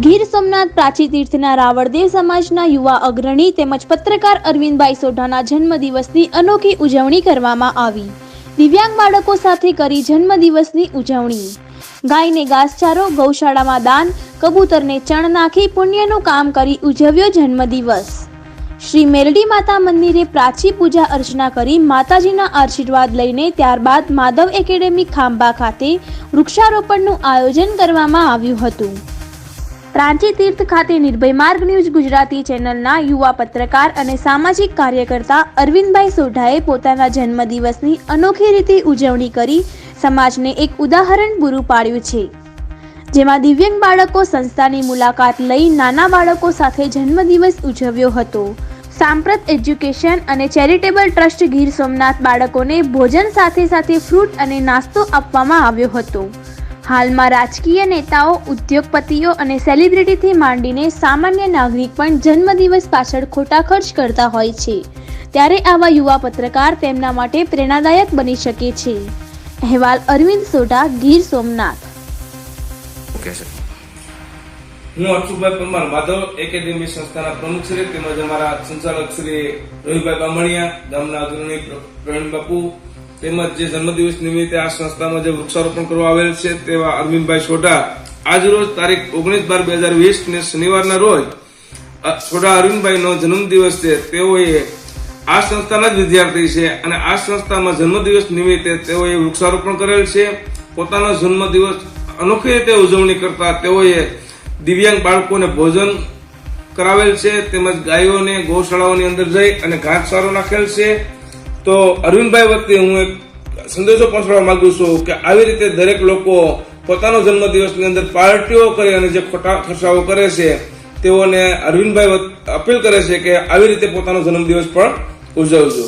ગીર સોમનાથ પ્રાચી તીર્થના રાવળદેવ સમાજના યુવા અગ્રણી તેમજ પત્રકાર અરવિંદભાઈ સોઢાના જન્મદિવસની અનોખી ઉજવણી કરવામાં આવી। દિવ્યાંગ બાળકો સાથે કરી જન્મદિવસની ઉજવણી। ગાયને ઘાસચારો, ગૌશાળામાં દાન, કબૂતરને ચણ નાખી પુણ્યનું કામ કરી ઉજવ્યો જન્મદિવસ। શ્રી મેલડી માતા મંદિરે પ્રાચી પૂજા અર્ચના કરી માતાજીના આશીર્વાદ લઈને ત્યારબાદ માધવ એકેડેમી ખાંભા ખાતે વૃક્ષારોપણનું આયોજન કરવામાં આવ્યું હતું। પ્રાચી તીર્થ ખાતે નિર્ભય માર્ગ ન્યૂઝ ગુજરાતી ચેનલના યુવા પત્રકાર અને સામાજિક કાર્યકર્તા અરવિંદભાઈ સોઢાએ પોતાના જન્મદિવસની અનોખી રીતે ઉજવણી કરી સમાજને એક ઉદાહરણ પૂરું પાડ્યું છે, જેમાં દિવ્યાંગ બાળકો સંસ્થાની મુલાકાત લઈ નાના બાળકો સાથે જન્મદિવસ ઉજવ્યો હતો। સાંપ્રત એજ્યુકેશન અને ચેરિટેબલ ટ્રસ્ટ ગીર સોમનાથ બાળકોને ભોજન સાથે સાથે ફ્રૂટ અને નાસ્તો આપવામાં આવ્યો હતો। હાલમાં રાજકીય નેતાઓ, ઉદ્યોગપતિઓ અને સેલિબ્રિટીથી માંડીને સામાન્ય નાગરિક પણ જન્મદિવસ પાછળ ખોટા ખર્ચ કરતા હોય છે, ત્યારે આવા યુવા પત્રકાર તેમના માટે પ્રેરણાદાયક બની શકે છે। અહેવાલ અરવિંદ સોઢા, ગીર સોમનાથ। હું અર્ચુભાઈ પરમાર, માધવ એકેડેમી સંસ્થાના પ્રમુખ શ્રી તેમજ અમારા સંચાલક શ્રી રવિભાઈ બામણિયા, ગામના અગ્રણી પ્રવીણ બાપુ તેમજ જે જન્મદિવસ નિમિત્તે આ સંસ્થામાં જે વૃક્ષારોપણ કરવા આવેલ છે તેવા અરવિંદભાઈ સોઢા આજ રોજ તારીખ 19/12/2020 ને શનિવારના રોજ સોઢા અરવિંદભાઈનો જન્મદિવસ છે। તેઓએ આ સંસ્થાના જ વિદ્યાર્થી છે અને આ સંસ્થામાં જન્મદિવસ નિમિત્તે તેઓએ વૃક્ષારોપણ કરેલ છે। પોતાનો જન્મદિવસ અનોખી રીતે ઉજવણી કરતા તેઓએ દિવ્યાંગ બાળકોને ભોજન કરાવેલ છે તેમજ ગાયોને ગૌશાળાઓની અંદર જઈ અને ઘાસચારો નાખેલ છે। તો અરવિંદભાઈ વતી હું એક સંદેશો પહોંચાડવા માંગુ છું કે આવી રીતે દરેક લોકો પોતાનો જન્મદિવસની અંદર પાર્ટીઓ કરે અને જે ખોટા ખર્ચાઓ કરે છે તેઓને અરવિંદભાઈ અપીલ કરે છે કે આવી રીતે પોતાનો જન્મદિવસ પણ ઉજવજો।